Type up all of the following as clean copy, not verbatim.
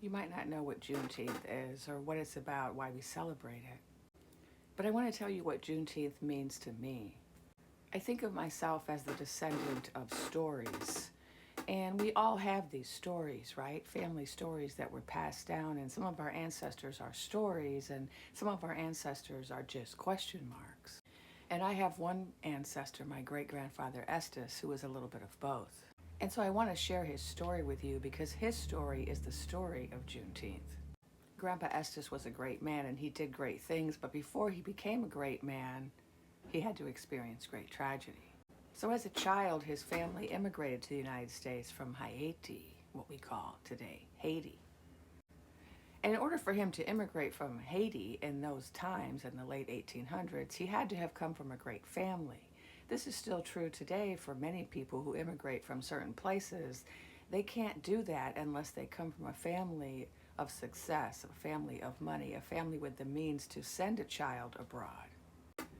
You might not know what Juneteenth is or what it's about, why we celebrate it. But I want to tell you what Juneteenth means to me. I think of myself as the descendant of stories. And we all have these stories, right? Family stories that were passed down. And some of our ancestors are stories, and some of our ancestors are just question marks. And I have one ancestor, my great-grandfather Estes, who is a little bit of both. And so I want to share his story with you because his story is the story of Juneteenth. Grandpa Estes was a great man and he did great things, but before he became a great man, he had to experience great tragedy. So as a child, his family immigrated to the United States from Haiti, what we call today Haiti. And in order for him to immigrate from Haiti in those times, in the late 1800s, he had to have come from a great family. This is still true today for many people who immigrate from certain places. They can't do that unless they come from a family of success, a family of money, a family with the means to send a child abroad.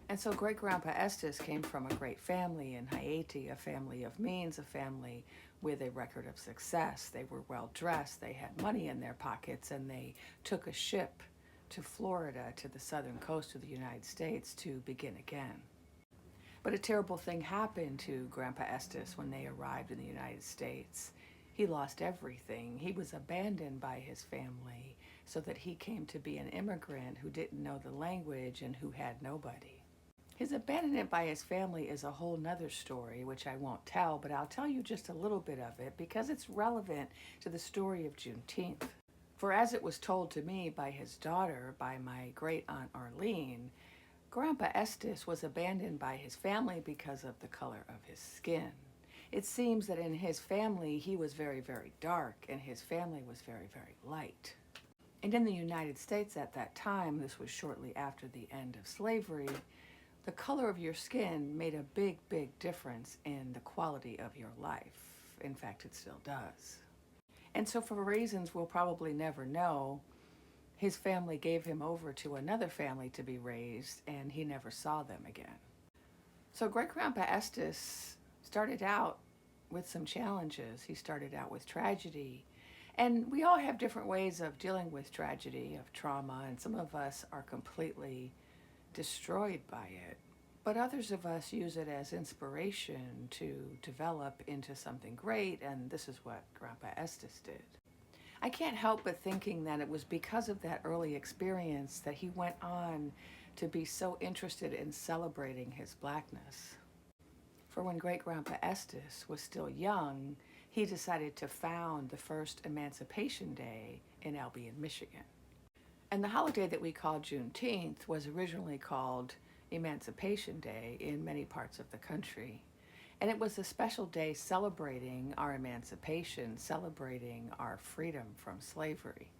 And so great-grandpa Estes came from a great family in Haiti, a family of means, a family with a record of success. They were well-dressed, they had money in their pockets, and they took a ship to Florida, to the southern coast of the United States, to begin again. But a terrible thing happened to Grandpa Estes when they arrived in the United States. He lost everything. He was abandoned by his family so that he came to be an immigrant who didn't know the language and who had nobody. His abandonment by his family is a whole nother story, which I won't tell, but I'll tell you just a little bit of it because it's relevant to the story of Juneteenth. For as it was told to me by his daughter, by my great aunt Arlene, Grandpa Estes was abandoned by his family because of the color of his skin. It seems that in his family he was very, very dark and his family was very, very light. And in the United States at that time, this was shortly after the end of slavery, the color of your skin made a big, big difference in the quality of your life. In fact, it still does. And so for reasons we'll probably never know, his family gave him over to another family to be raised, and he never saw them again. So great-grandpa Estes started out with some challenges. He started out with tragedy. And we all have different ways of dealing with tragedy, of trauma, and some of us are completely destroyed by it. But others of us use it as inspiration to develop into something great, and this is what Grandpa Estes did. I can't help but thinking that it was because of that early experience that he went on to be so interested in celebrating his blackness. For when great-grandpa Estes was still young, he decided to found the first Emancipation Day in Albion, Michigan. And the holiday that we call Juneteenth was originally called Emancipation Day in many parts of the country. And it was a special day celebrating our emancipation, celebrating our freedom from slavery.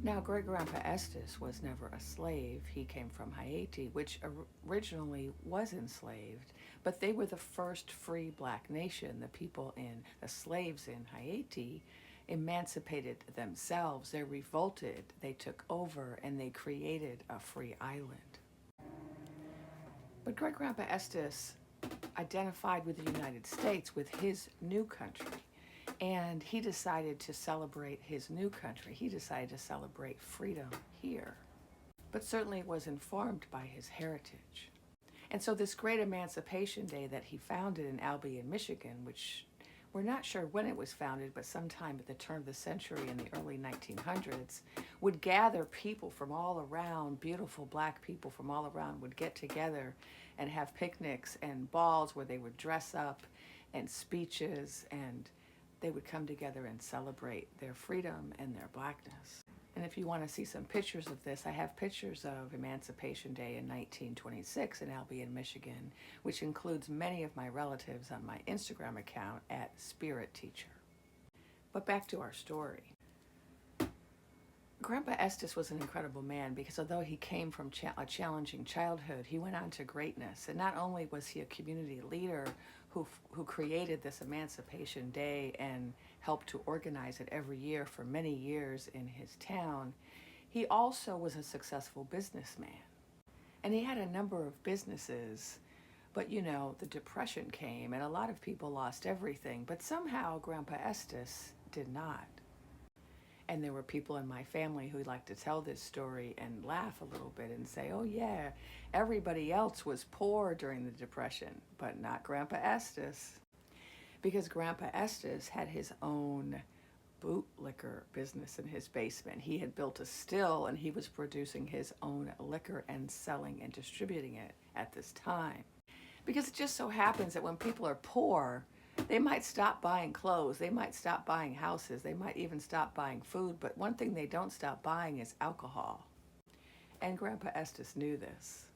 Now, great-grandpa Estes was never a slave. He came from Haiti, which originally was enslaved, but they were the first free black nation. The slaves in Haiti emancipated themselves. They revolted, they took over, and they created a free island. But great-grandpa Estes identified with the United States, with his new country. And he decided to celebrate his new country. He decided to celebrate freedom here, but certainly was informed by his heritage. And so this great Emancipation Day that he founded in Albion, Michigan, which we're not sure when it was founded, but sometime at the turn of the century in the early 1900s, would gather people from all around, beautiful black people from all around would get together and have picnics and balls where they would dress up and speeches, and they would come together and celebrate their freedom and their blackness. And if you want to see some pictures of this, I have pictures of Emancipation Day in 1926 in Albion, Michigan, which includes many of my relatives on my Instagram account at Spirit Teacher. But back to our story. Grandpa Estes was an incredible man because although he came from a challenging childhood, he went on to greatness. And not only was he a community leader who created this Emancipation Day and helped to organize it every year for many years in his town, he also was a successful businessman. And he had a number of businesses, but the Depression came and a lot of people lost everything, but somehow Grandpa Estes did not. And there were people in my family who liked to tell this story and laugh a little bit and say, oh yeah, everybody else was poor during the Depression, but not Grandpa Estes. Because Grandpa Estes had his own bootliquor business in his basement. He had built a still and he was producing his own liquor and selling and distributing it at this time. Because it just so happens that when people are poor, they might stop buying clothes, they might stop buying houses, they might even stop buying food, but one thing they don't stop buying is alcohol. And Grandpa Estes knew this.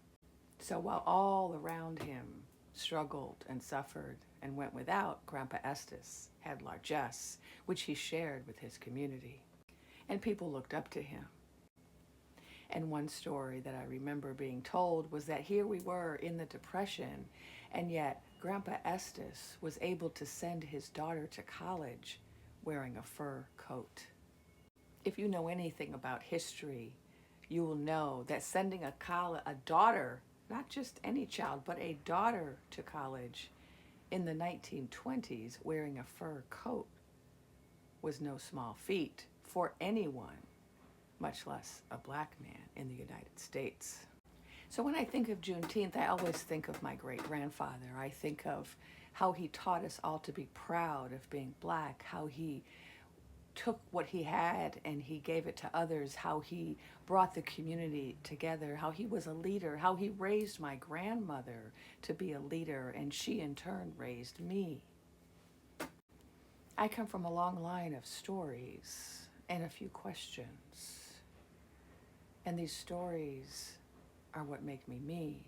So while all around him struggled and suffered and went without, Grandpa Estes had largesse, which he shared with his community. And people looked up to him. And one story that I remember being told was that here we were in the Depression, and yet Grandpa Estes was able to send his daughter to college wearing a fur coat. If you know anything about history, you will know that sending a daughter, not just any child, but a daughter to college in the 1920s wearing a fur coat was no small feat for anyone, much less a black man in the United States. So when I think of Juneteenth, I always think of my great-grandfather. I think of how he taught us all to be proud of being black, how he took what he had and he gave it to others, how he brought the community together, how he was a leader, how he raised my grandmother to be a leader, and she in turn raised me. I come from a long line of stories and a few questions. And these stories are what make me me,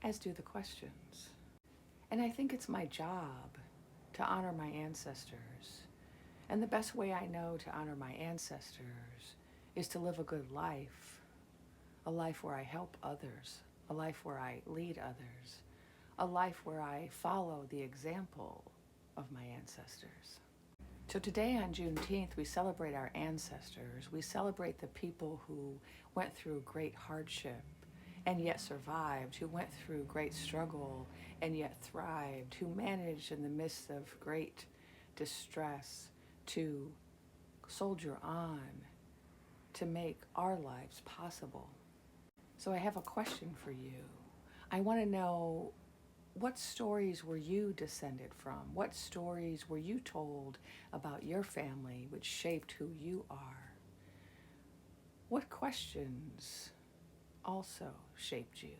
as do the questions. And I think it's my job to honor my ancestors. And the best way I know to honor my ancestors is to live a good life, a life where I help others, a life where I lead others, a life where I follow the example of my ancestors. So today on Juneteenth, we celebrate our ancestors. We celebrate the people who went through great hardship and yet survived, who went through great struggle and yet thrived, who managed in the midst of great distress to soldier on to make our lives possible. So I have a question for you. I want to know, what stories were you descended from? What stories were you told about your family which shaped who you are? What questions also shaped you?